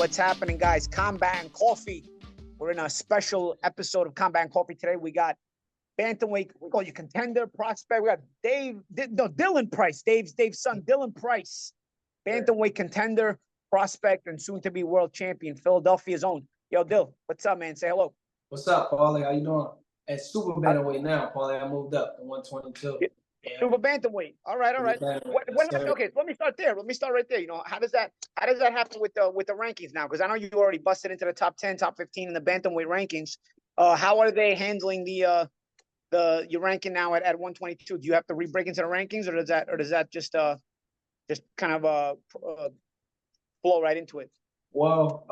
What's happening, guys? Combat and Coffee. We're in a special episode of Combat and Coffee today. We got Bantamweight, we call you contender, prospect. We got Dylan Price, Dave's son, Dylan Price. Bantamweight contender, prospect, and soon-to-be world champion, Philadelphia's own. Yo, Dill, what's up, man? Say hello. What's up, Paulie? How you doing? At super bantamweight now, Paulie. I moved up to 122. Yeah. Super bantamweight. All right. Okay, let me start there. Let me start right there. You know, how does that happen with the rankings now? Because I know you already busted into the top 10, top 15 in the bantamweight rankings. How are they handling your ranking now at 122? Do you have to re-break into the rankings, or does that just kind of flow right into it? Well,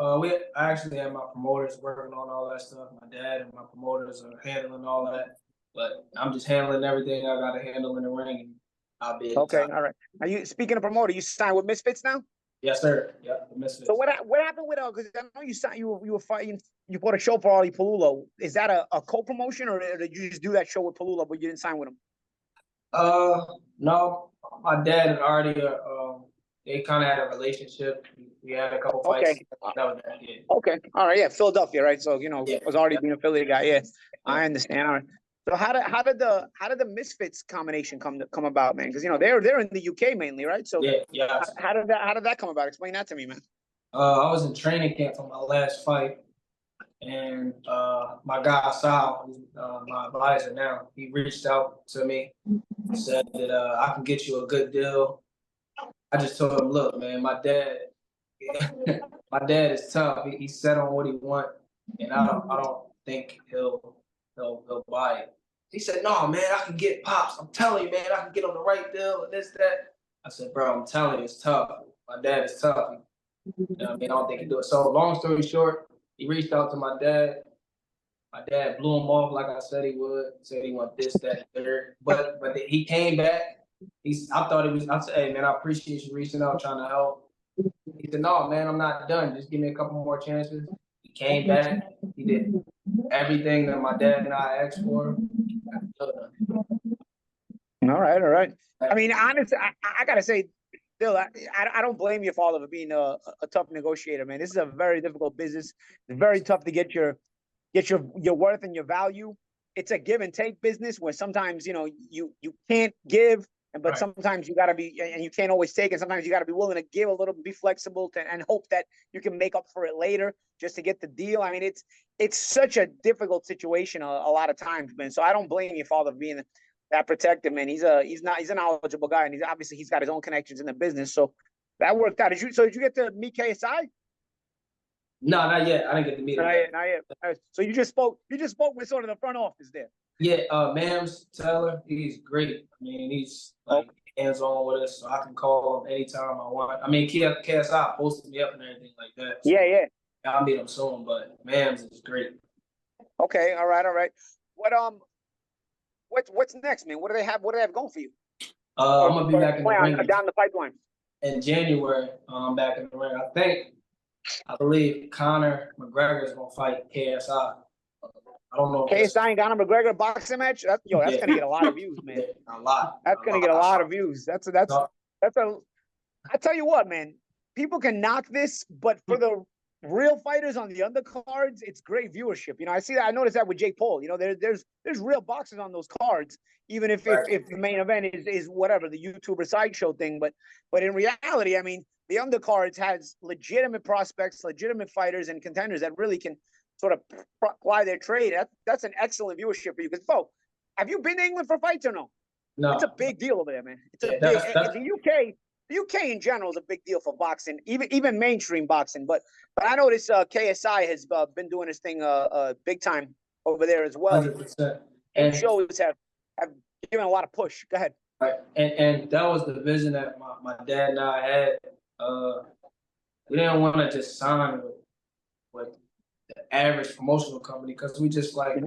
I actually have my promoters working on all that stuff. My dad and my promoters are handling all that. But I'm just handling everything I got to handle in the ring, and I'll be okay. All right. Are you speaking of promoter? You signed with Misfits now? Yes, sir. Yeah, the Misfits. So what happened with because I know you signed, you were fighting, you fought a show for Paulie Palula. Is that a co-promotion, or did you just do that show with Palula but you didn't sign with him? No, my dad had already they kind of had a relationship. We had a couple fights. Okay. That was that. Yeah. Okay. All right. Yeah, Philadelphia, right? So was already being an affiliate guy. Yeah, I understand. All right. So how did the Misfits combination come about, man? Because they're in the UK mainly, right? So yeah. How did that come about? Explain that to me, man. I was in training camp for my last fight, and my guy Sal, who's my advisor now, he reached out to me, said that I can get you a good deal. I just told him, look, man, my dad is tough. He's set on what he wants, and I don't think he'll buy it. He said, no, man, I can get pops. I'm telling you, man, I can get on the right deal and this, that. I said, bro, I'm telling you, it's tough. My dad is tough. I don't think he do it. So long story short, he reached out to my dad. My dad blew him off like I said he would. Said he want this, that, and third. But he came back. I said, hey, man, I appreciate you reaching out, trying to help. He said, no, man, I'm not done. Just give me a couple more chances. He came back. He did everything that my dad and I asked for. All right. I mean, honestly, I gotta say, Bill, I don't blame your father for being a tough negotiator, man. This is a very difficult business. It's very tough to get your worth and your value. It's a give and take business where sometimes you can't give, but sometimes you gotta be, and you can't always take, and sometimes you gotta be willing to give a little, be flexible, and hope that you can make up for it later just to get the deal. I mean, it's such a difficult situation a lot of times, man. So I don't blame your father for being that protective, man. He's a knowledgeable guy, and he's got his own connections in the business. So that worked out. Did you get to meet KSI? No, not yet. I didn't get to meet him. Not yet. So you just spoke with sort of the front office there. Yeah, Mams Taylor, he's great. I mean, he's hands-on with us, so I can call him anytime I want. I mean, KSI posted me up and everything like that. So yeah. I'll meet him soon, but Mams is great. Okay, all right. What's next, man? What do they have going for you? I'm gonna be back in the ring down the pipeline. In January. I'm back in the ring. I believe Conor McGregor is gonna fight KSI. I don't know. KSI and Conor McGregor boxing match. That's gonna get a lot of views, man. A lot. That's gonna get a lot of views. That's a. I tell you what, man. People can knock this, but for the real fighters on the undercards, it's great viewership. I noticed that with Jake Paul. There's real boxers on those cards, even if the main event is whatever, the YouTuber sideshow thing. But in reality, I mean, the undercards has legitimate prospects, legitimate fighters, and contenders that really can sort of ply their trade. That's an excellent viewership for you. Because, Bo, have you been to England for fights or no? No. It's a big deal over there, man. It's a big. The UK in general is a big deal for boxing, even mainstream boxing. But I noticed KSI has been doing his thing big time over there as well. 100%. And shows have given a lot of push. Go ahead. Right, and that was the vision that my dad and I had. We didn't want to just sign with the average promotional company because we just like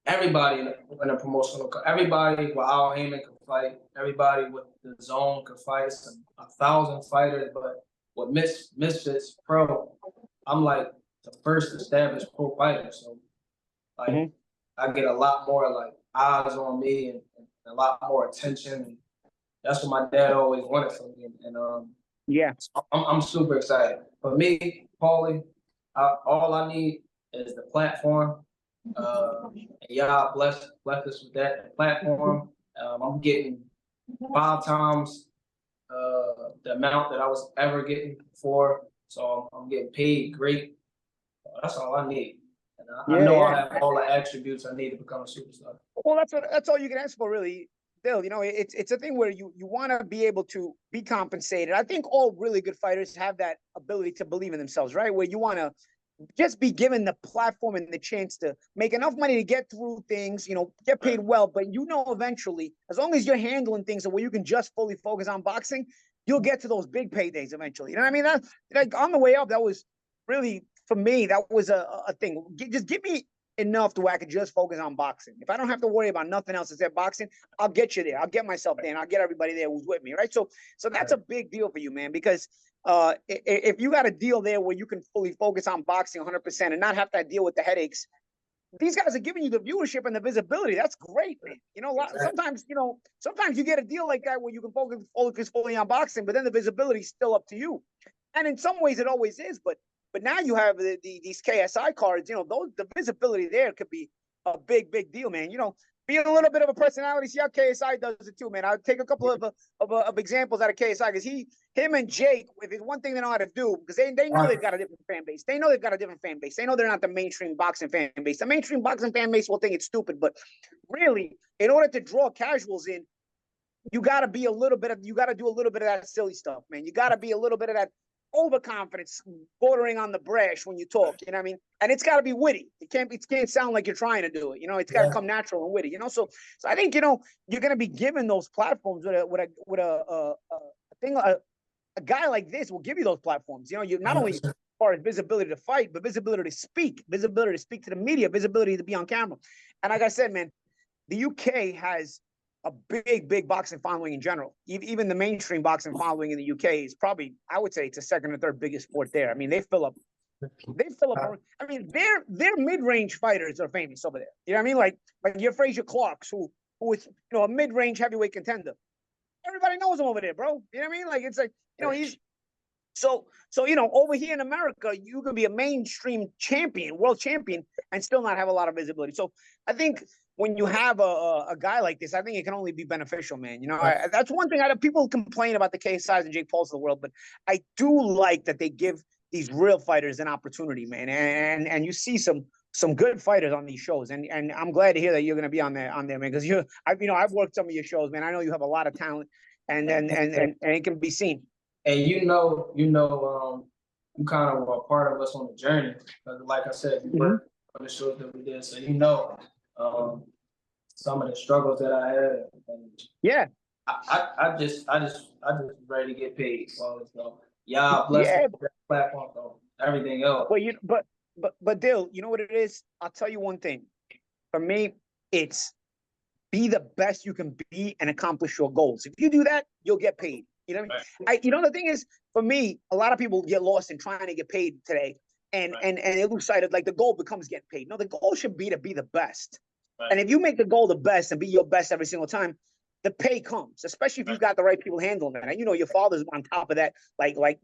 everybody in a promotional company. Everybody with Al Heyman could fight. Everybody with the zone could fight. It's 1,000 fighters, but with Misfits Pro, I'm like the first established pro fighter. So like I get a lot more eyes on me and a lot more attention. And that's what my dad always wanted from me. And I'm super excited. for me, Paulie, all I need is the platform. And y'all bless us with that platform. I'm getting 5 times the amount that I was ever getting before, so I'm getting paid great. That's all I need. And I know I have all the attributes I need to become a superstar. Well, that's all you can ask for, really, Bill. You know, it's a thing where you want to be able to be compensated. I think all really good fighters have that ability to believe in themselves, right? Where you want to just be given the platform and the chance to make enough money to get through things, you know, get paid well, but you know, eventually, as long as you're handling things where you can just fully focus on boxing, you'll get to those big paydays eventually. You know what I mean? That, like, on the way up, that was really, for me, that was a thing. Just give me enough to where I could just focus on boxing. If I don't have to worry about nothing else except boxing, I'll get you there. I'll get myself there, and I'll get everybody there who's with me, right? So that's a big deal for you, man, because if you got a deal there where you can fully focus on boxing 100% and not have to deal with the headaches, these guys are giving you the viewership and the visibility. That's great, man. You know, sometimes you get a deal like that where you can focus fully on boxing, but then the visibility is still up to you. And in some ways, it always is. But now you have these KSI cards. You know, the visibility there could be a big deal, man. You know, be a little bit of a personality. See how KSI does it too, man. I'll take a couple of examples out of KSI, because him and Jake, if it's one thing they know how to do, because they know they've got a different fan base. They know they've got a different fan base. They know they're not the mainstream boxing fan base. The mainstream boxing fan base will think it's stupid, but really, in order to draw casuals in, you got to do a little bit of that silly stuff, man. You got to be a little bit of that overconfidence, bordering on the brash when you talk, you know what I mean? And it's got to be witty. It can't sound like you're trying to do it, you know. It's got to come natural and witty, you know. So I think, you know, you're going to be given those platforms with a guy like this will give you those platforms. You know, you not only as far as visibility to fight, but visibility to speak to the media, visibility to be on camera. And like I said, man, the UK has a big boxing following in general. Even the mainstream boxing following in the UK is probably, I would say, it's the second or third biggest sport there. I mean, they fill up. I mean, their mid-range fighters are famous over there. You know what I mean? Like your Frazier Clarks, who is, you know, a mid-range heavyweight contender. Everybody knows him over there, bro. You know what I mean? Like, it's like, you know, he's so you know, over here in America, you can be a mainstream champion, world champion, and still not have a lot of visibility. So I think when you have a guy like this, I think it can only be beneficial, man. You know, that's one thing. People complain about the KSIs and Jake Pauls of the world, but I do like that they give these real fighters an opportunity, man. And you see some good fighters on these shows, and I'm glad to hear that you're going to be on there, man, because I've worked some of your shows, man. I know you have a lot of talent, and it can be seen. And you kind of were a part of us on the journey. Like I said, you worked on the shows that we did, so you know some of the struggles that I had. And I just ready to get paid. So y'all bless me with that platform, though. Everything else. But Dill, you know what it is? I'll tell you one thing. For me, it's be the best you can be and accomplish your goals. If you do that, you'll get paid. You know what I mean? You know, the thing is, for me, a lot of people get lost in trying to get paid today, and they lose sight of, like, the goal becomes getting paid. No, the goal should be to be the best. And if you make the goal the best and be your best every single time, the pay comes, especially if you've got the right people handling that. And you know, your father's on top of that, like white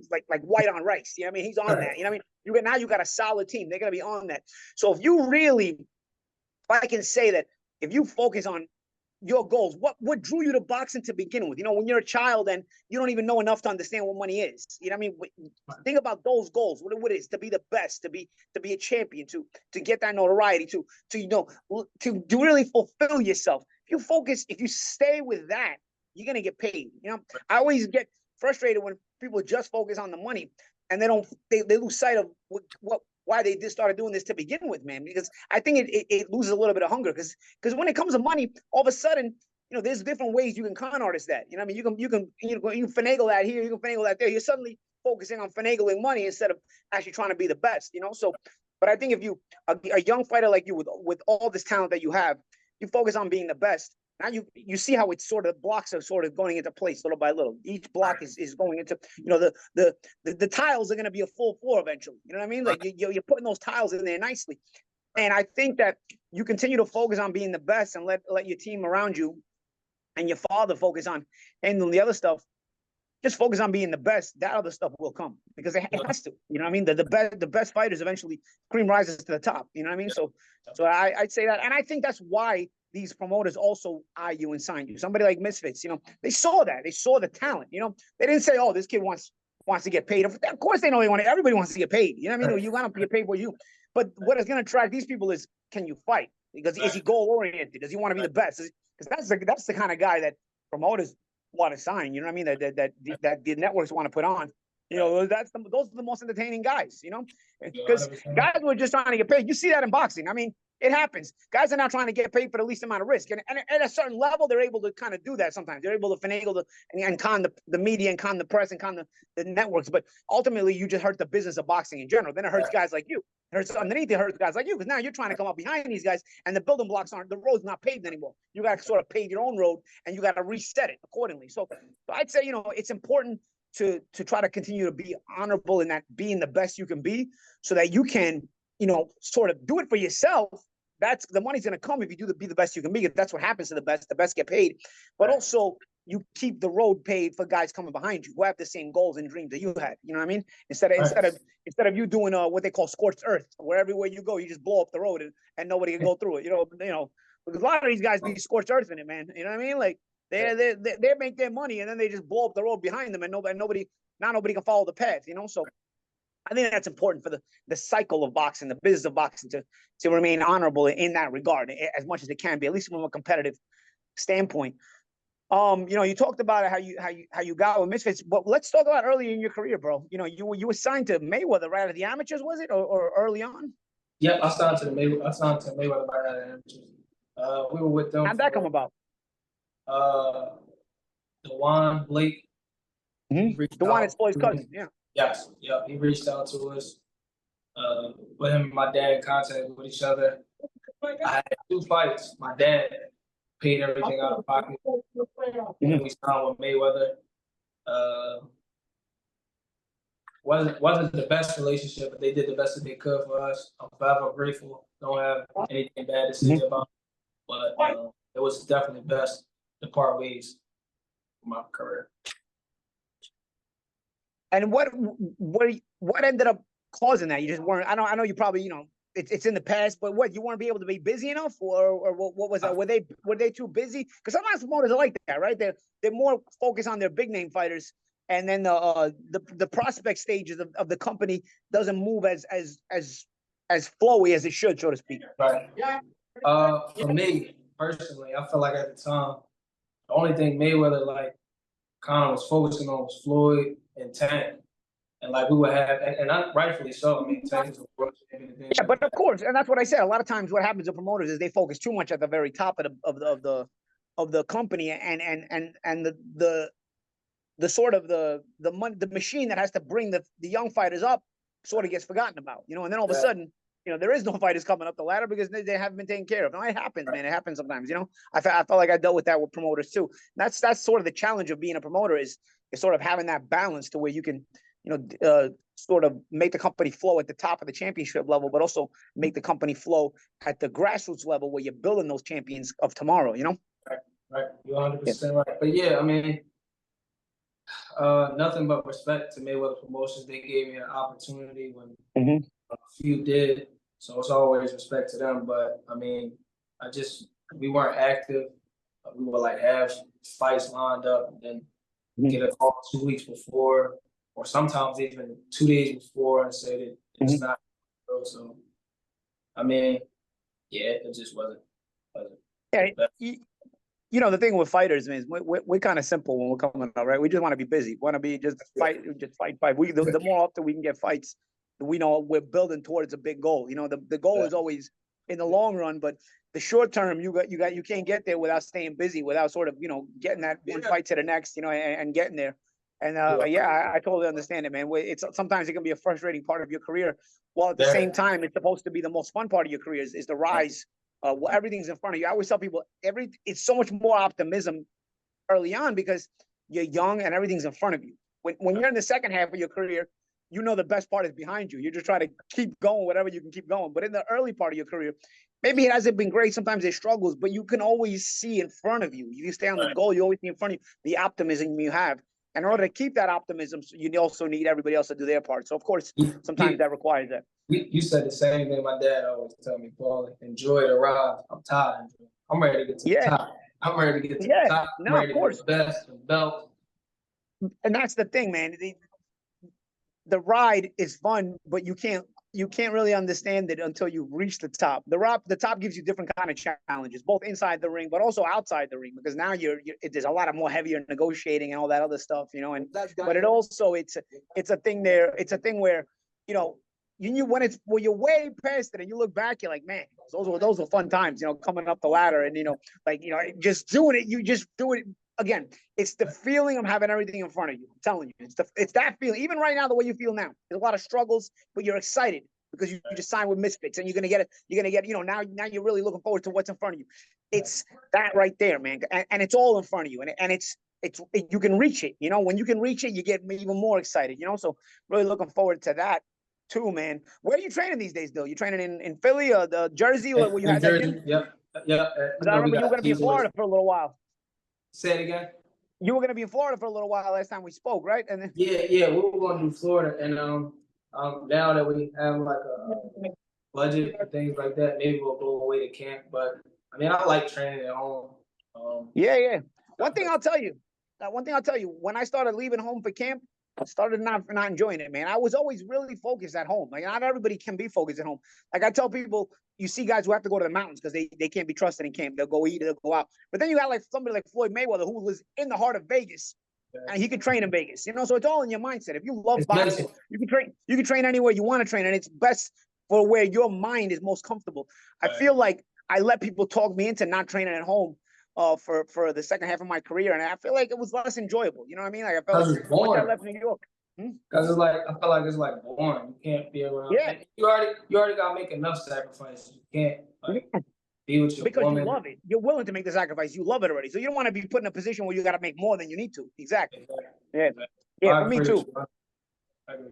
on rice. You know what I mean? He's on that. You know what I mean? You got a solid team. They're gonna be on that. So if I can say that, if you focus on your goals, what drew you to boxing to begin with? You know, when you're a child and you don't even know enough to understand what money is. You know what I mean? Think about those goals. What it is to be the best, to be a champion, to get that notoriety, to really fulfill yourself. If you stay with that, you're gonna get paid. You know, I always get frustrated when people just focus on the money and they lose sight of why they just started doing this to begin with, man. Because I think it loses a little bit of hunger. Because when it comes to money, all of a sudden, you know, there's different ways you can con artist that. You know what I mean? You can finagle that here, you can finagle that there. You're suddenly focusing on finagling money instead of actually trying to be the best. You know, so. But I think if you a young fighter like you with all this talent that you have, you focus on being the best. Now you see how it's sort of blocks are sort of going into place little by little. Each block is going into, you know, the tiles are going to be a full floor eventually. You know what I mean? Like you're putting those tiles in there nicely. And I think that you continue to focus on being the best and let your team around you and your father focus on handling the other stuff. just focus on being the best, that other stuff will come because it has to. You know what I mean? The best fighters eventually cream rises to the top. You know what I mean? So I'd say that, and I think that's why these promoters also eye you and sign you. Somebody like Misfits, you know, they saw that. They saw the talent. You know, they didn't say, "Oh, this kid wants to get paid." Of course, they know they want. Everybody wants to get paid. You know what I mean? You want to get paid for you. But what is going to attract these people is, can you fight? Because is he goal oriented? Does he want to be the best? Because that's the kind of guy that promoters want to sign. You know what I mean? That the networks want to put on. You know, those are the most entertaining guys. You know, because guys who are just trying to get paid. You see that in boxing. I mean, it happens. Guys are not trying to get paid for the least amount of risk, and at a certain level, they're able to kind of do that. Sometimes they're able to finagle and con the media and con the press and con the networks. But ultimately, you just hurt the business of boxing in general. Then it hurts guys like you. It hurts underneath. It hurts guys like you because now you're trying to come up behind these guys, and the building blocks the road's not paved anymore. You got to sort of pave your own road, and you got to reset it accordingly. So I'd say, you know, it's important to try to continue to be honorable in that, being the best you can be, so that you can, you know, sort of do it for yourself. That's the money's going to come if you be the best you can be. That's what happens to the best. The best get paid, but also you keep the road paved for guys coming behind you who have the same goals and dreams that you had. You know what I mean? Instead of you doing what they call scorched earth, where everywhere you go you just blow up the road and nobody can go through it. You know, because a lot of these guys be scorched earth in it, man. You know what I mean? Like they make their money and then they just blow up the road behind them, and nobody can follow the path. You know, so I think that's important for the cycle of boxing, the business of boxing, to remain honorable in that regard as much as it can be, at least from a competitive standpoint. You know, you talked about how you got with Misfits, but let's talk about early in your career, bro. You know, you were signed to Mayweather right at the amateurs, was it, or early on? Yep, I signed to Mayweather right at the amateurs. We were with them. How'd that come about? Dewan Blake. Dewan is Floyd's cousin, yeah. Yes, yeah, he reached out to us. Put him and my dad in contact with each other. I had 2 fights. My dad paid everything out of pocket. And we signed with Mayweather. Wasn't the best relationship, but they did the best that they could for us. I'm forever grateful. Don't have anything bad to say about it. But it was definitely best to part ways for my career. And what ended up causing that? You just weren't. I know you probably, you know, it's in the past, but what, you weren't be able to be busy enough, or what was that? Were they too busy? Because sometimes promoters are like that, right? They're more focused on their big name fighters, and then the prospect stages of the company doesn't move as flowy as it should, so to speak. Right. For me personally, I feel like at the time, the only thing Mayweather kind of was focusing on was Floyd and Tank. And we would have, and rightfully so. I mean, Tank is a world champion. Yeah, but of course, and that's what I said. A lot of times, what happens to promoters is they focus too much at the very top of the company, and the sort of the money, the machine that has to bring the young fighters up sort of gets forgotten about, you know. And then all of a sudden, you know, there is no fighters coming up the ladder because they haven't been taken care of. No, it happens, man. It happens sometimes, you know. I felt like I dealt with that with promoters too. That's sort of the challenge of being a promoter is sort of having that balance to where you can, you know, sort of make the company flow at the top of the championship level, but also make the company flow at the grassroots level where you're building those champions of tomorrow, you know? Right. You're 100% right. But yeah, I mean, nothing but respect to Mayweather Promotions. They gave me an opportunity when a few did. So it's always respect to them. But I mean, we weren't active. We were have fights lined up and then get a call 2 weeks before, or sometimes even 2 days before, and say that it's not. So, I mean, yeah, it just wasn't. Yeah, you know, the thing with fighters is we're kind of simple when we're coming out, right? We just want to be busy. Want to be just fight. The more often we can get fights, we know we're building towards a big goal. You know, the goal is always in the long run, but the short term, you can't get there without staying busy, without sort of, you know, getting that fight to the next, you know, and getting there. And I totally understand it, man. Sometimes it can be a frustrating part of your career, while at the same time, it's supposed to be the most fun part of your career is the rise. Everything's in front of you. I always tell people it's so much more optimism early on because you're young and everything's in front of you. When you're in the second half of your career, you know the best part is behind you. You're just trying to keep going, whatever you can keep going. But in the early part of your career, maybe it hasn't been great. Sometimes there's struggles, but you can always see in front of you. If you stay on the goal, you always see in front of you the optimism you have. in order to keep that optimism, you also need everybody else to do their part. So of course, sometimes that requires that. You said the same thing my dad always told me, Paulie. Enjoy the ride. I'm tired. I'm ready to get to the top. I'm ready to get to the top. I'm ready to get the best, the belt. And that's the thing, man. The ride is fun, but you can't really understand it until you reach the top. The top gives you different kind of challenges, both inside the ring, but also outside the ring, because now there's a lot of more heavier negotiating and all that other stuff, you know. And but it also it's a thing there. It's a thing where, you know, when you're way past it and you look back, you're like, man, those were fun times, you know, coming up the ladder and, you know, like, you know, just doing it. You just do it. Again, it's the feeling of having everything in front of you. I'm telling you, it's that feeling. Even right now, the way you feel now, there's a lot of struggles, but you're excited because you just signed with Misfits and you're gonna get it. You're gonna get, you know, now you're really looking forward to what's in front of you. It's that right there, man, and it's all in front of you, and it's you can reach it. You know, when you can reach it, you get even more excited. You know, so really looking forward to that too, man. Where are you training these days, Bill? You training in Philly or the Jersey, or where you had that gym? Yep. Because I remember you were gonna be in Florida for a little while. Say it again. You were going to be in Florida for a little while last time we spoke, right? And then yeah, we were going to do Florida, and now that we have like a budget and things like that, maybe we'll go away to camp. But I mean, I like training at home. Yeah. One thing I'll tell you, when I started leaving home for camp, I started not enjoying it, man. I was always really focused at home. Like, not everybody can be focused at home. Like, I tell people, you see guys who have to go to the mountains because they can't be trusted in camp. They'll go eat, they'll go out. But then you got like somebody like Floyd Mayweather, who lives in the heart of Vegas, and he could train in Vegas. You know, so it's all in your mindset. If you love boxing, you can train anywhere you want to train, and it's best for where your mind is most comfortable. I feel like I let people talk me into not training at home for the second half of my career, and I feel like it was less enjoyable. You know what I mean? Like, I felt like once I left New York. Because it's like, I feel like it's like boring. You can't be around. Yeah. You already gotta make enough sacrifices. You can't be with your because woman. You love it. You're willing to make the sacrifice. You love it already. So you don't want to be put in a position where you got to make more than you need to. Exactly. Yeah. Yeah, for me too.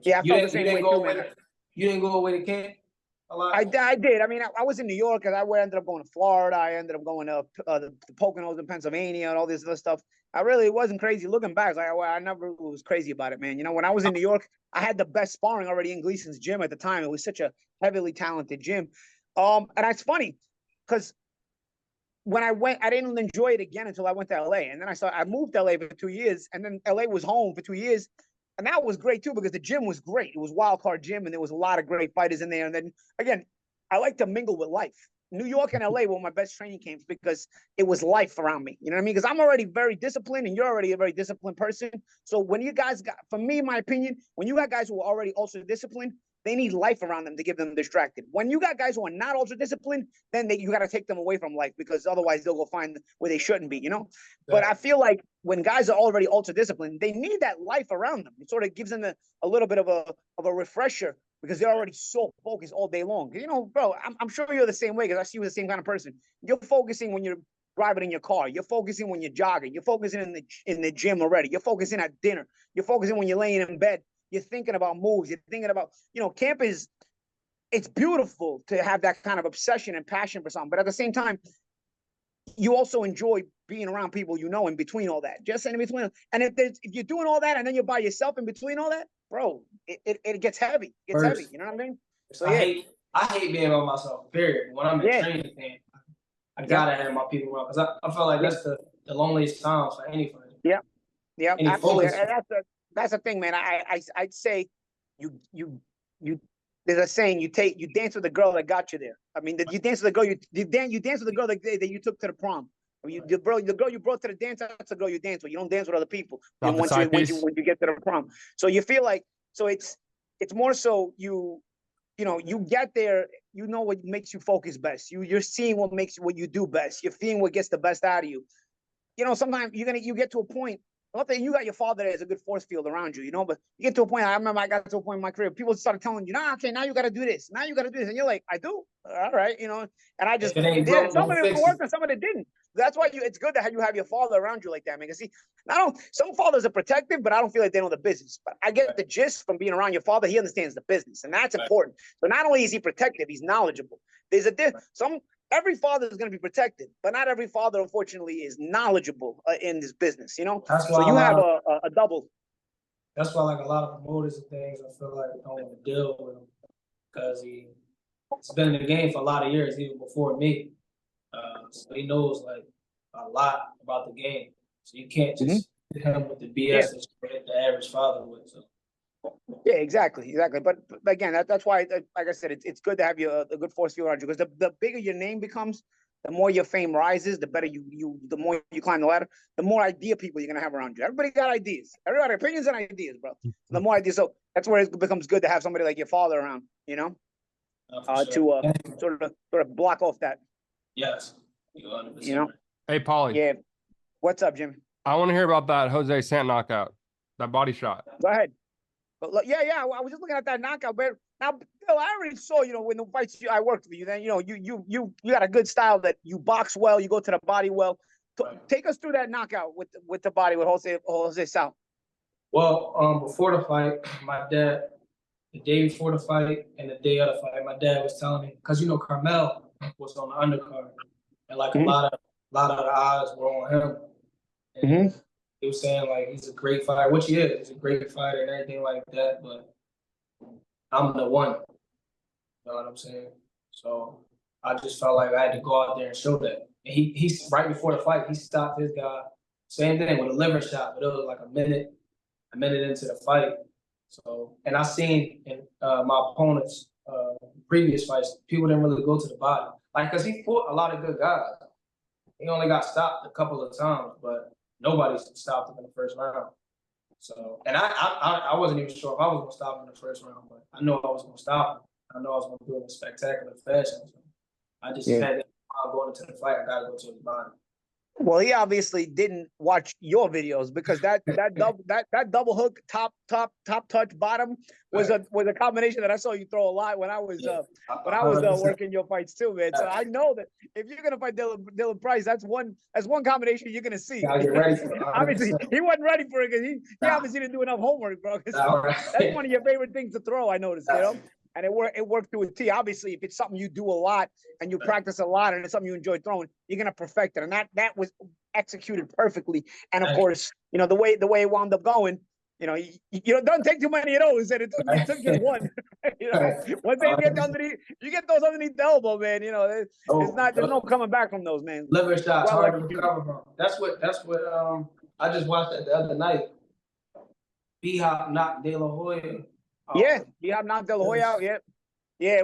Yeah, I felt the same way too, man. You didn't go away to camp a lot? I did. I mean, I was in New York, and I ended up going to Florida. I ended up going to the Poconos in Pennsylvania and all this other stuff. It wasn't crazy. Looking back, I never was crazy about it, man. You know, when I was in New York, I had the best sparring already in Gleason's gym at the time. It was such a heavily talented gym. And it's funny because when I went, I didn't enjoy it again until I went to LA. And then I moved to LA for 2 years, and then LA was home for 2 years. And that was great too, because the gym was great. It was wild card gym, and there was a lot of great fighters in there. And then again, I like to mingle with life. New York and LA were my best training camps because it was life around me. You know what I mean? Because I'm already very disciplined, and you're already a very disciplined person. So when you guys for me, in my opinion, when you got guys who are already ultra disciplined, they need life around them to get them distracted. When you got guys who are not ultra disciplined, then you got to take them away from life, because otherwise they'll go find where they shouldn't be, you know? Yeah. But I feel like when guys are already ultra disciplined, they need that life around them. It sort of gives them a little bit of a refresher, because they're already so focused all day long. You know, bro, I'm sure you're the same way, because I see you the same kind of person. You're focusing when you're driving in your car. You're focusing when you're jogging. You're focusing in the gym already. You're focusing at dinner. You're focusing when you're laying in bed. You're thinking about moves. You're thinking about, you know, camp it's beautiful to have that kind of obsession and passion for something. But at the same time, you also enjoy being around people, you know, in between all that, just in between. And if you're doing all that and then you're by yourself in between all that, bro, it gets heavy. It gets heavy. You know what I mean? So I hate being by myself, period. When I'm in training camp, I gotta have my people around, because I feel like that's the loneliest time for any fighter. Yeah, absolutely. That's the thing, man. I'd say you there's a saying, you dance with the girl that got you there. I mean, you dance with the girl you dance with the girl that you took to the prom. I mean, the girl you brought to the dance, that's the girl you dance with. You don't dance with other people once you get to the prom. So you feel like, so it's more so you get there, you know what makes you focus best. You're seeing what you do best. You're feeling what gets the best out of you. You know, sometimes you get to a point. Not that you got your father there as a good force field around you, you know, but you get to a point. I remember I got to a point in my career, people started telling you, okay, now you got to do this. Now you got to do this. And you're like, I do? All right, you know, and I just did it. Some of it worked and some of it didn't. That's why it's good that you have your father around you like that, man. Because see, some fathers are protective, but I don't feel like they know the business. But I get the gist from being around your father. He understands the business, and that's important. So not only is he protective, he's knowledgeable. There's every father is going to be protected, but not every father, unfortunately, is knowledgeable in this business, you know? That's why so you have a double. That's why, like, a lot of promoters and things, I feel like don't want to deal with him because he's been in the game for a lot of years, even before me. So he knows, like, a lot about the game. So you can't just hit him with the BS that you hit the average father with. So. Yeah, exactly. But again, that's why, like I said, it's good to have you a good force field around you, because the bigger your name becomes, the more your fame rises, the better the more you climb the ladder, the more idea people you're gonna have around you. Everybody got ideas. Everybody opinions and ideas, bro. The more ideas, so that's where it becomes good to have somebody like your father around, you know, Sure. to sort of block off that. Yes, you're 100% you know. right. Hey, Paulie. Yeah. What's up, Jimmy? I want to hear about that Jose Sant knockout, that body shot. Go ahead. But look, yeah, I was just looking at that knockout. But now, Bill, I already saw, when the fights I worked with you, then you got a good style that you box well, you go to the body well. Take us through that knockout with the body with Jose Sant. Well, before the fight, my dad, the day before the fight and the day of the fight, my dad was telling me, because Carmel was on the undercard, and like a lot of the eyes were on him. And he was saying, like, he's a great fighter, which he is. He's a great fighter and everything like that, but I'm the one. You know what I'm saying? So I just felt like I had to go out there and show that. And he right before the fight, he stopped his guy. Same thing with a liver shot, but it was like a minute into the fight. So, and I seen in my opponent's previous fights, people didn't really go to the body. Like, because he fought a lot of good guys. He only got stopped a couple of times, but nobody stopped him in the first round. So, and I wasn't even sure if I was going to stop him in the first round, but I know I was going to stop him. I know I was going to do it in a spectacular fashion. So I just had going into the fight, I got to go to his body. Well, he obviously didn't watch your videos, because that double hook top touch bottom was a combination that I saw you throw a lot when I was working your fights too, man. So I know that if you're gonna fight Dylan Price, that's one combination you're gonna see. Obviously, he wasn't ready for it because he obviously didn't do enough homework, bro. That's one of your favorite things to throw, I noticed, And it worked to a T. Obviously, if it's something you do a lot and you practice a lot and it's something you enjoy throwing, you're gonna perfect it. And that was executed perfectly. And of course, the way it wound up going, you don't take too many of those, and it took just one. Once they get underneath, you get those underneath the elbow, man. There's no coming back from those, man. Liver shots hard to recover from. That's what I just watched that the other night. B-Hop knocked De La Hoya. B-Hop knocked De La Hoya out. Yeah,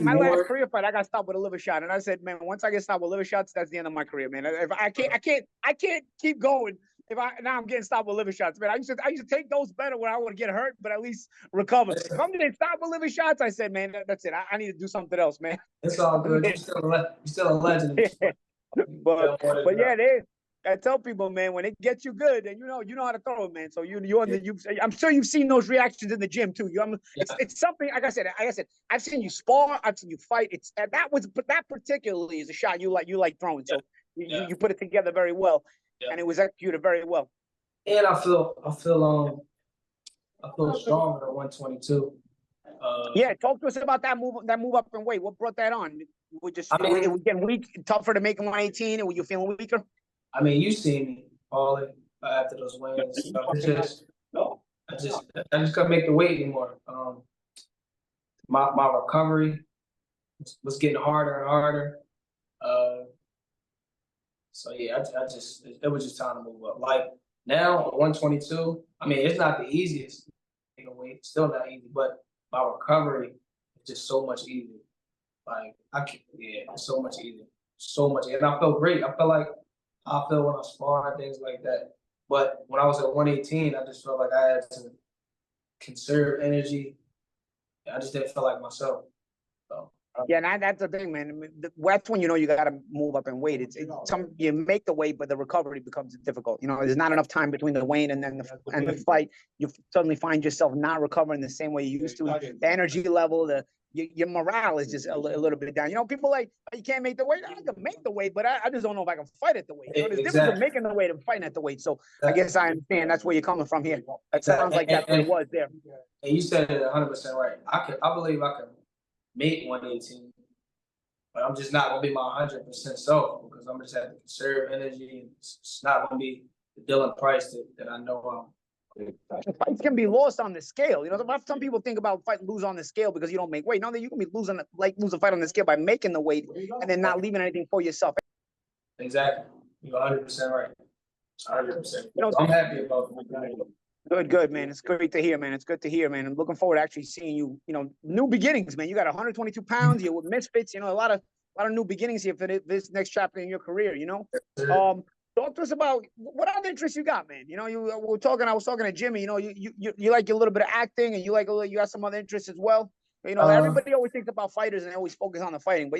my last career fight, I got stopped with a liver shot, and I said, man, once I get stopped with liver shots, that's the end of my career, man. If I can't keep going if now I'm getting stopped with liver shots, man. I used to take those better when I would get hurt, but at least recover. If I'm getting stopped with liver shots, I said, man, that's it. I need to do something else, man. It's all good. You're still a legend. but yeah, I tell people, man, when it gets you good, and you know how to throw it, man. So I'm sure you've seen those reactions in the gym too. It's something. Like I said, I've seen you spar, I've seen you fight. That particularly is a shot you like throwing. So you put it together very well, and it was executed very well. And I feel stronger at 122. Talk to us about that move up in weight. What brought that on? It was getting weak, tougher to make in 118, and were you feeling weaker? I mean, you see me, Paulie, after those wins. I just couldn't make the weight anymore. My recovery was getting harder and harder. So yeah, it was just time to move up. Like now, 122. I mean, it's not the easiest weight. It's still not easy, but my recovery is just so much easier. Like it's so much easier, and I felt great. I felt like I feel when I spar and things like that. But when I was at 118, I just felt like I had to conserve energy. I just didn't feel like myself. So. Yeah, that's the thing, man. That's when you got to move up in weight. You make the weight, but the recovery becomes difficult. There's not enough time between the weight and then the fight. You suddenly find yourself not recovering the same way you used to. The energy level, your morale is just a little bit down. People like, you can't make the weight. I can make the weight, but I just don't know if I can fight at the weight. There's difference in making the weight and fighting at the weight. So I guess I understand that's where you're coming from here. It sounds like that's what it was there. And you said it 100% right. I believe I can make 118. But I'm just not gonna be my 100% self because I'm just have to conserve energy. And it's not gonna be the Dylan Price that I know Fights can be lost on the scale. You know, some people think about lose on the scale because you don't make weight. No, that you can be lose a fight on the scale by making the weight and then not leaving anything for yourself. Exactly. You're 100% right. 100%. You know, So I'm happy about it. Good, man. It's great to hear, man. It's good to hear, man. I'm looking forward to actually seeing you, new beginnings, man. You got 122 pounds. You're with Misfits, a lot of new beginnings here for this next chapter in your career, Talk to us about what other interests you got, man. I was talking to Jimmy, you like a little bit of acting and you got some other interests as well. Everybody always thinks about fighters and they always focus on the fighting, but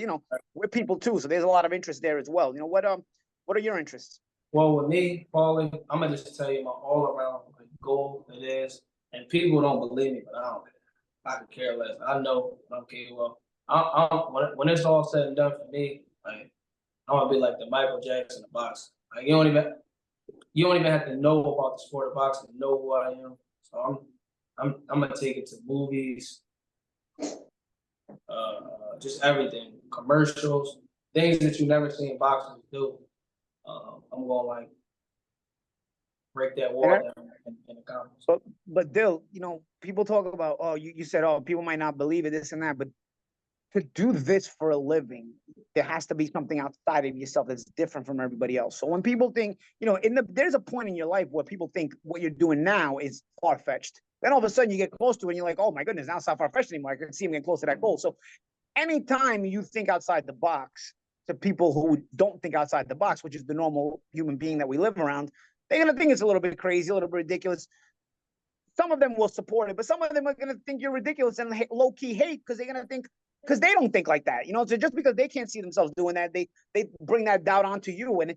we're people too. So there's a lot of interest there as well. What are your interests? Well, with me, Paulie, I'm gonna just tell you my all-around goal it is, and people don't believe me, but I don't care. I could care less. I know. Okay, well, when it's all said and done for me, like I'm gonna be like the Michael Jackson of boxing. Like you don't even have to know about the sport of boxing to know who I am. So I'm gonna take it to movies, just everything, commercials, things that you never seen boxers do. I'm gonna like break that wall down and accomplish. But Dill, people talk about, you said, people might not believe it, this and that, but to do this for a living, there has to be something outside of yourself that's different from everybody else. So when people think, there's a point in your life where people think what you're doing now is far-fetched. Then all of a sudden you get close to it and you're like, oh my goodness, now it's not far-fetched anymore. I can see him getting close to that goal. So anytime you think outside the box, to people who don't think outside the box, which is the normal human being that we live around, they're going to think it's a little bit crazy, a little bit ridiculous. Some of them will support it, but some of them are going to think you're ridiculous and low-key hate because they're going to think, because they don't think like that. So just because they can't see themselves doing that, they bring that doubt onto you. And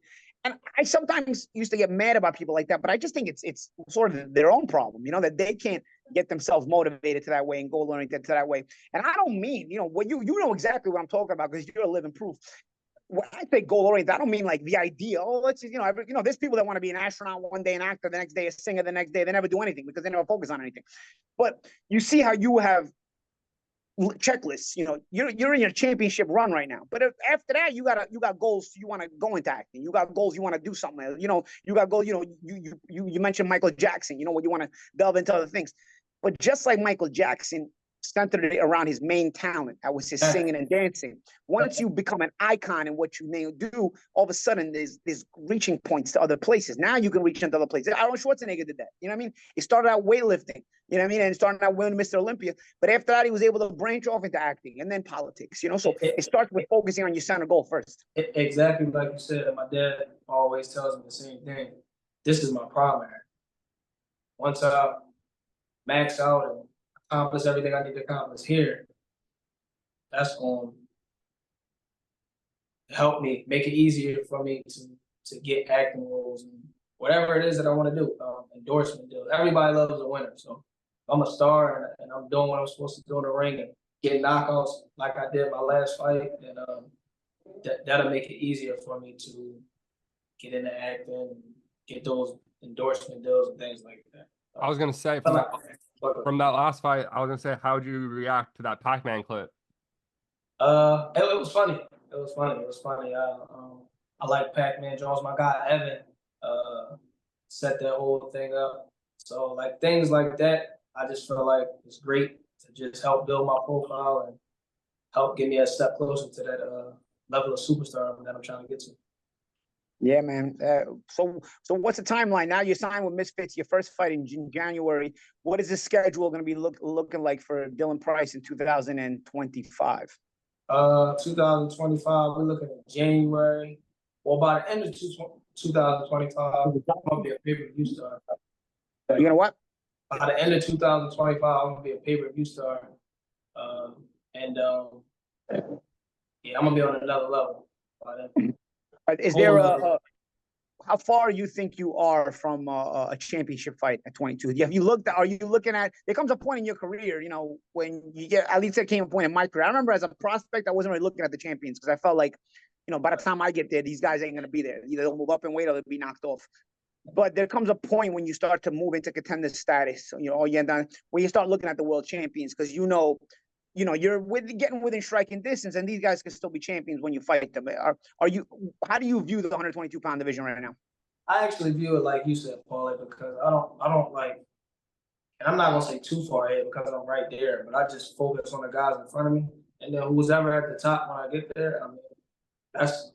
I sometimes used to get mad about people like that, but I just think it's sort of their own problem, that they can't get themselves motivated to that way and goal oriented to that way. And I don't mean, what you know exactly what I'm talking about because you're a living proof. When I say goal oriented, I don't mean like the idea. Oh, let's there's people that want to be an astronaut one day, an actor the next day, a singer the next day. They never do anything because they never focus on anything. But you see how you have checklists. You're in your championship run right now. But after that, you got goals. You want to go into acting. You got goals. You want to do something. You got goals. You mentioned Michael Jackson. What you want to delve into other things. But just like Michael Jackson centered it around his main talent, that was his singing and dancing. Once you become an icon in what you do, all of a sudden there's reaching points to other places. Now you can reach into other places. Arnold Schwarzenegger did that. You know what I mean? He started out weightlifting. You know what I mean? And started out winning Mr. Olympia. But after that, he was able to branch off into acting and then politics. So it starts with focusing on your center goal first. Exactly like you said. And my dad always tells me the same thing. This is my primary. Once I max out and accomplish everything I need to accomplish here, that's going to help me, make it easier for me to get acting roles and whatever it is that I want to do, endorsement deals. Everybody loves a winner, so I'm a star and I'm doing what I'm supposed to do in the ring and get knockouts like I did my last fight, and that'll make it easier for me to get into acting and get those endorsement deals and things like that. I was gonna say from that last fight, I was gonna say, how'd you react to that Pac-Man clip? It was funny. It was funny. I like Pac-Man Jones. My guy Evan set that whole thing up. So like things like that, I just feel like it's great to just help build my profile and help get me a step closer to that level of superstar that I'm trying to get to. Yeah, man. So what's the timeline? Now you're signed with Misfits, your first fight in January. What is the schedule going to be looking like for Dylan Price in 2025? 2025, we're looking at January. Well, by the end of 2025, I'm going to be a pay-per-view star. You know what? By the end of 2025, I'm going to be a pay-per-view star. Yeah, I'm going to be on another level by then. Is there how far you think you are from a championship fight at 22? Have you looked? Are you looking at? There comes a point in your career, when you get. At least there came a point in my career. I remember as a prospect, I wasn't really looking at the champions because I felt like, by the time I get there, these guys ain't gonna be there. Either they'll move up in weight or they'll be knocked off. But there comes a point when you start to move into contender status, where you start looking at the world champions because you're getting within striking distance, and these guys can still be champions when you fight them. Are you? How do you view the 122-pound division right now? I actually view it like you said, Paulie, because I don't like, and I'm not gonna say too far ahead because I'm right there, but I just focus on the guys in front of me, and then who's ever at the top when I get there. I mean, that's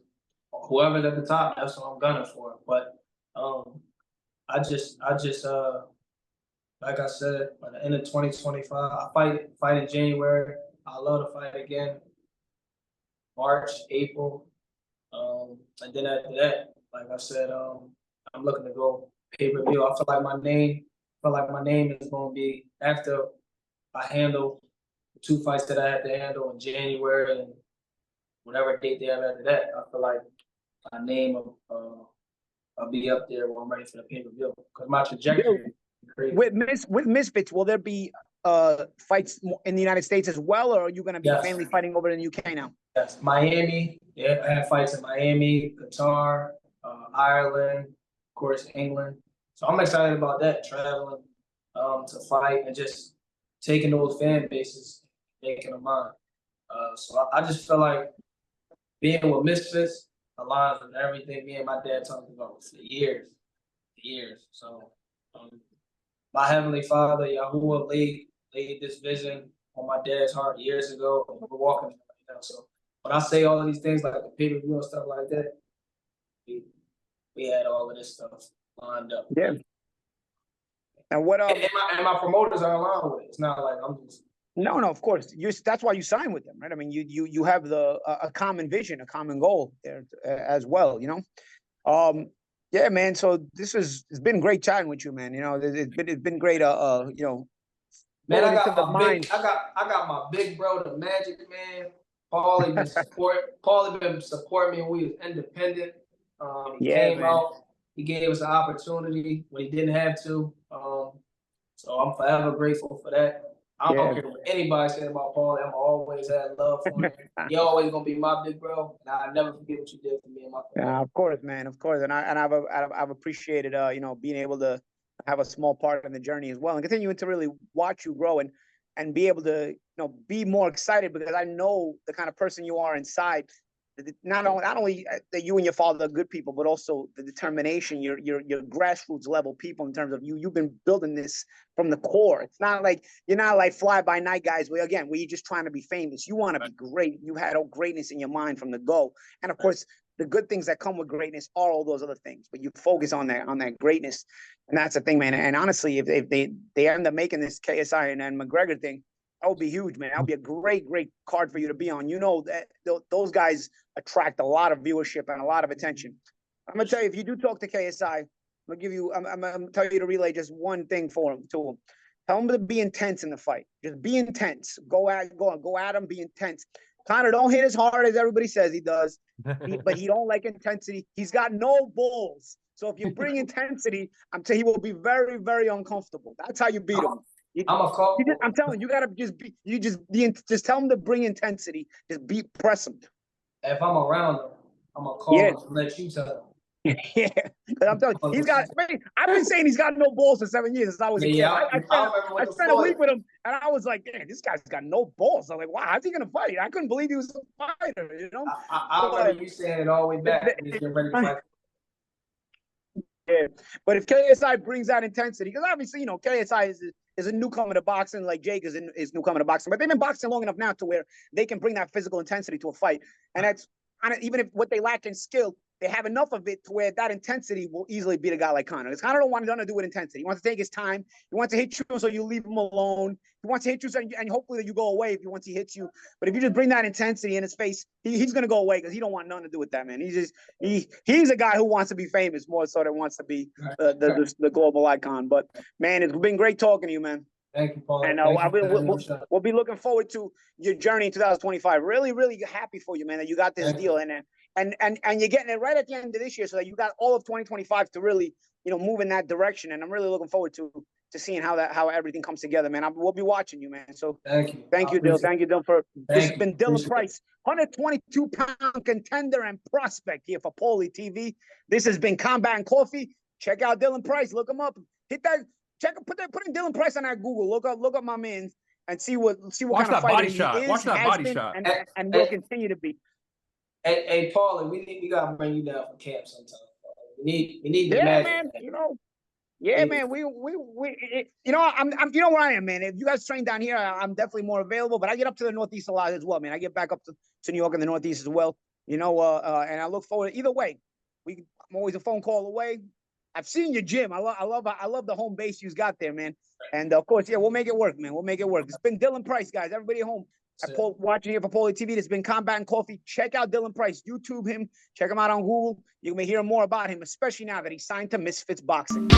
whoever's at the top. That's what I'm gunning for. But I just like I said, by the end of 2025, I fight in January. I love to fight again. March, April, and then after that, like I said, I'm looking to go pay-per-view. I feel like my name is going to be, after I handle the 2 fights that I had to handle in January and whatever date they have after that. I feel like my name will be up there when I'm ready for the pay-per-view, because my trajectory. With Misfits, will there be fights in the United States as well, or are you going to be mainly fighting over in the UK now? Yes, Miami. Yeah, I have fights in Miami, Qatar, Ireland, of course, England. So I'm excited about that, traveling to fight and just taking those fan bases, making them mine. So I just feel like being with Misfits aligns with everything me and my dad talked about for years. So my Heavenly Father, Yahuwah, laid this vision on my dad's heart years ago, and we're walking it right now. So when I say all of these things like the pay-per-view and stuff like that, we had all of this stuff lined up. Yeah. And what and my promoters are aligned with it. It's not like I'm just. No, of course. That's why you sign with them, right? I mean, you have a common vision, a common goal there as well, Yeah, man. So it's been great chatting with you, man. It's been great. Man, I got my big bro, the Magic Man. Paulie been supporting me when we was independent. He came out. He gave us an opportunity when he didn't have to. So I'm forever grateful for that. I don't care what anybody said about Paulie. I'm always had love for him. He always gonna be my big bro, and I never forget what you did for me and my family. Yeah, of course, man, of course, and I've appreciated being able to have a small part in the journey as well, and continuing to really watch you grow and be able to be more excited, because I know the kind of person you are inside. Not only that you and your father are good people, but also the determination, your grassroots level people in terms of you've been building this from the core. It's not like you're not like fly by night guys where you're just trying to be famous. You want to be great. You had all greatness in your mind from the go. And of course, the good things that come with greatness are all those other things, but you focus on that greatness. And that's the thing, man. And honestly, if they end up making this KSI and McGregor thing, that would be huge, man. That would be a great card for you to be on. That those guys attract a lot of viewership and a lot of attention. I'm gonna tell you, if you do talk to KSI, I'm gonna tell you to relay just one thing to him. Tell him to be intense in the fight. Just be intense. Go at him. Be intense. Kind of don't hit as hard as everybody says he does, but he don't like intensity. He's got no balls. So if you bring intensity, I'm telling you, he will be very, very uncomfortable. That's how you beat him. I'm telling you, you gotta just tell him to bring intensity. Just press him. If I'm around him, I'm gonna call him and let you tell him. Yeah, because I'm telling you, I've been saying he's got no balls for 7 years since I was a kid. I spent a week with him, and I was like, "Damn, this guy's got no balls." I'm like, "Wow, how's he gonna fight?" I couldn't believe he was a fighter. I remember you saying it all the way back. He's getting ready to fight. Yeah, but if KSI brings that intensity, because obviously, KSI is a newcomer to boxing, like Jake is newcomer to boxing, but they've been boxing long enough now to where they can bring that physical intensity to a fight. And that's even if what they lack in skill, they have enough of it to where that intensity will easily beat a guy like Conor. Because Conor don't want nothing to do with intensity. He wants to take his time. He wants to hit you so you leave him alone. He wants to hit you and hopefully that you go away once he hits you. But if you just bring that intensity in his face, he's going to go away because he don't want nothing to do with that, man. He's a guy who wants to be famous more so than wants to be the global icon. But, man, it's been great talking to you, man. Thank you, Paul. And we'll be looking forward to your journey in 2025. Really, really happy for you, man, that you got this deal. And you're getting it right at the end of this year, so that you got all of 2025 to really, move in that direction. And I'm really looking forward to seeing how everything comes together, man. We'll be watching you, man. So thank you, Dyl. Thank you, Dyl. This has been Dylan Price, 122-pound contender and prospect here for Paulie TV. This has been Combat and Coffee. Check out Dylan Price. Look him up. Hit that. Put in Dylan Price on that Google. Look up my man. and see what Watch kind of that body fighter he shot. is, Watch that has body been, shot. and will continue to be. Hey, Paulie, we gotta bring you down for camp sometime. We need the Yeah, magic. man. Yeah, man. I'm you know where I am, man. If you guys train down here, I'm definitely more available. But I get up to the Northeast a lot as well, man. I get back up to New York and the Northeast as well. And I look forward to either way. I'm always a phone call away. I've seen your gym. I love the home base you've got there, man. And of course, yeah, we'll make it work, man. We'll make it work. It's been Dylan Price, guys. Everybody at home. Watching here for Paulie TV. It's been Combat and Coffee. Check out Dylan Price. YouTube him. Check him out on Google. You may hear more about him, especially now that he signed to Misfits Boxing.